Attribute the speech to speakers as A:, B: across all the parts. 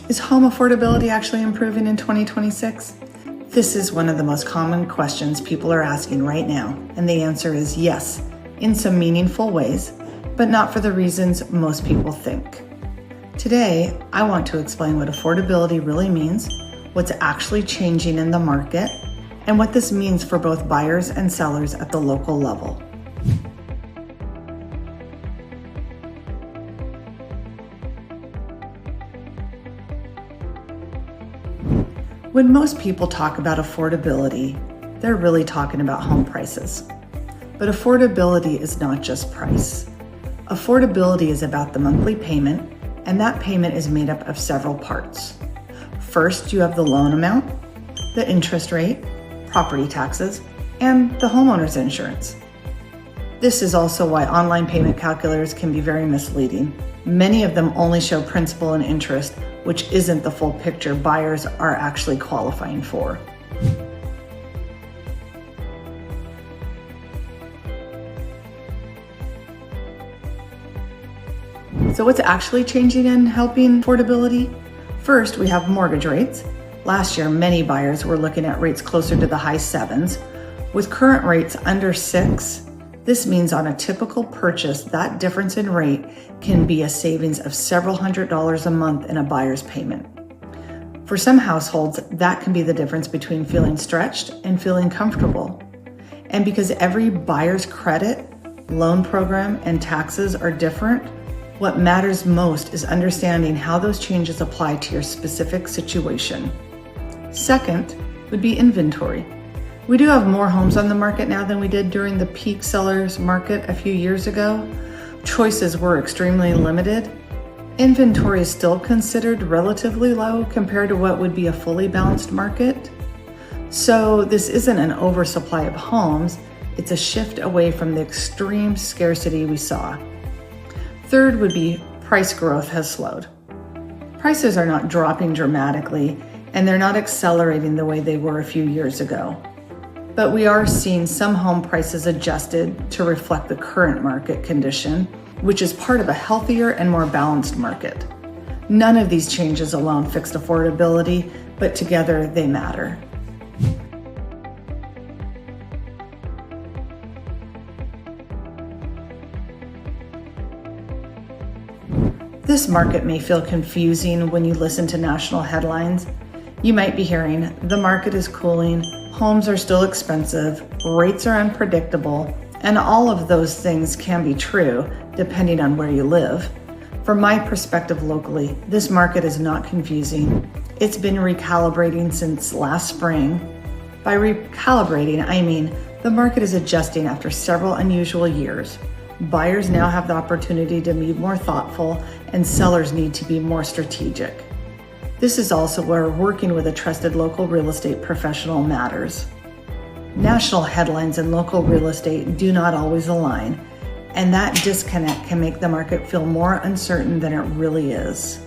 A: Is home affordability actually improving in 2026? This is one of the most common questions people are asking right now, and the answer is yes, in some meaningful ways, but not for the reasons most people think. Today, I want to explain what affordability really means, what's actually changing in the market, and what this means for both buyers and sellers at the local level. When most people talk about affordability, they're really talking about home prices. But affordability is not just price. Affordability is about the monthly payment, and that payment is made up of several parts. First, you have the loan amount, the interest rate, property taxes, and the homeowner's insurance. This is also why online payment calculators can be very misleading. Many of them only show principal and interest, which isn't the full picture buyers are actually qualifying for. So what's actually changing and helping affordability? First, we have mortgage rates. Last year, many buyers were looking at rates closer to the high 7s. With current rates under 6, this means on a typical purchase, that difference in rate can be a savings of several $100s a month in a buyer's payment. For some households, that can be the difference between feeling stretched and feeling comfortable. And because every buyer's credit, loan program, and taxes are different, what matters most is understanding how those changes apply to your specific situation. Second would be inventory. We do have more homes on the market now than we did during the peak sellers market a few years ago. Choices were extremely limited. Inventory is still considered relatively low compared to what would be a fully balanced market. So this isn't an oversupply of homes, it's a shift away from the extreme scarcity we saw. Third would be price growth has slowed. Prices are not dropping dramatically, and they're not accelerating the way they were a few years ago. But we are seeing some home prices adjusted to reflect the current market condition, which is part of a healthier and more balanced market. None of these changes alone fixed affordability, but together they matter. This market may feel confusing when you listen to national headlines. You might be hearing, the market is cooling, homes are still expensive, rates are unpredictable, and all of those things can be true depending on where you live. From my perspective locally, this market is not confusing. It's been recalibrating since last spring. By recalibrating, I mean the market is adjusting after several unusual years. Buyers now have the opportunity to be more thoughtful, and sellers need to be more strategic. This is also where working with a trusted local real estate professional matters. National headlines and local real estate do not always align, and that disconnect can make the market feel more uncertain than it really is.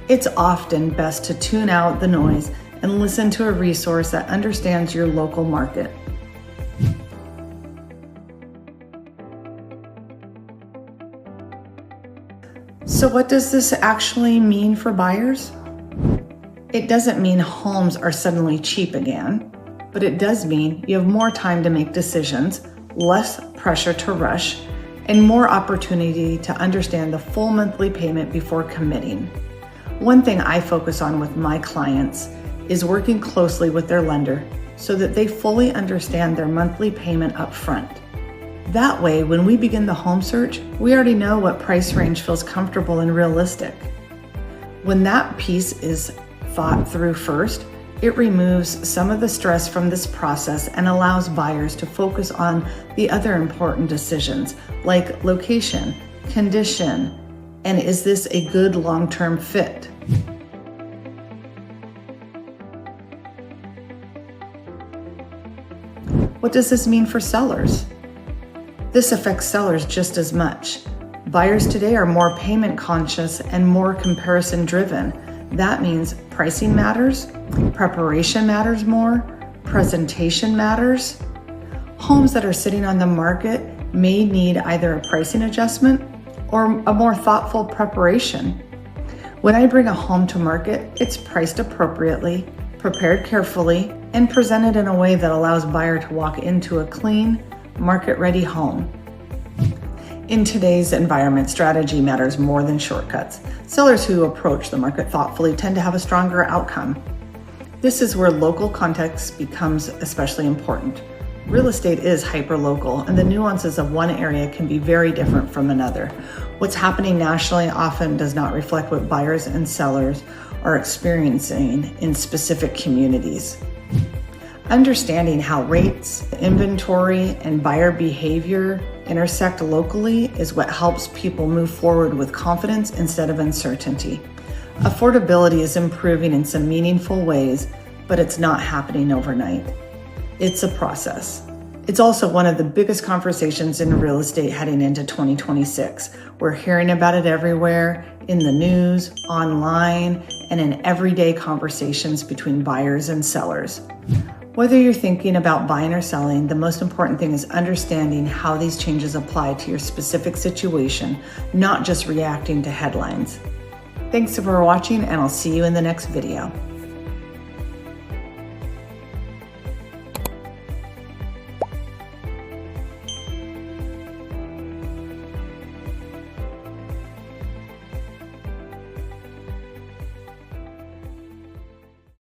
A: It's often best to tune out the noise and listen to a resource that understands your local market. So what does this actually mean for buyers? It doesn't mean homes are suddenly cheap again, but it does mean you have more time to make decisions, less pressure to rush, and more opportunity to understand the full monthly payment before committing. One thing I focus on with my clients is working closely with their lender so that they fully understand their monthly payment up front. That way, when we begin the home search, we already know what price range feels comfortable and realistic. When that piece is thought through first, it removes some of the stress from this process and allows buyers to focus on the other important decisions like location, condition, and is this a good long-term fit? What does this mean for sellers? This affects sellers just as much. Buyers today are more payment conscious and more comparison driven. That means pricing matters, preparation matters more, presentation matters. Homes that are sitting on the market may need either a pricing adjustment or a more thoughtful preparation. When I bring a home to market, it's priced appropriately, prepared carefully, and presented in a way that allows buyer to walk into a clean, market-ready home. In today's environment, strategy matters more than shortcuts. Sellers who approach the market thoughtfully tend to have a stronger outcome. This is where local context becomes especially important. Real estate is hyper-local, and the nuances of one area can be very different from another. What's happening nationally often does not reflect what buyers and sellers are experiencing in specific communities. Understanding how rates, inventory, and buyer behavior intersect locally is what helps people move forward with confidence instead of uncertainty. Affordability is improving in some meaningful ways, but it's not happening overnight. It's a process. It's also one of the biggest conversations in real estate heading into 2026. We're hearing about it everywhere, in the news, online, and in everyday conversations between buyers and sellers. Whether you're thinking about buying or selling, the most important thing is understanding how these changes apply to your specific situation, not just reacting to headlines. Thanks for watching, and I'll see you in the next video.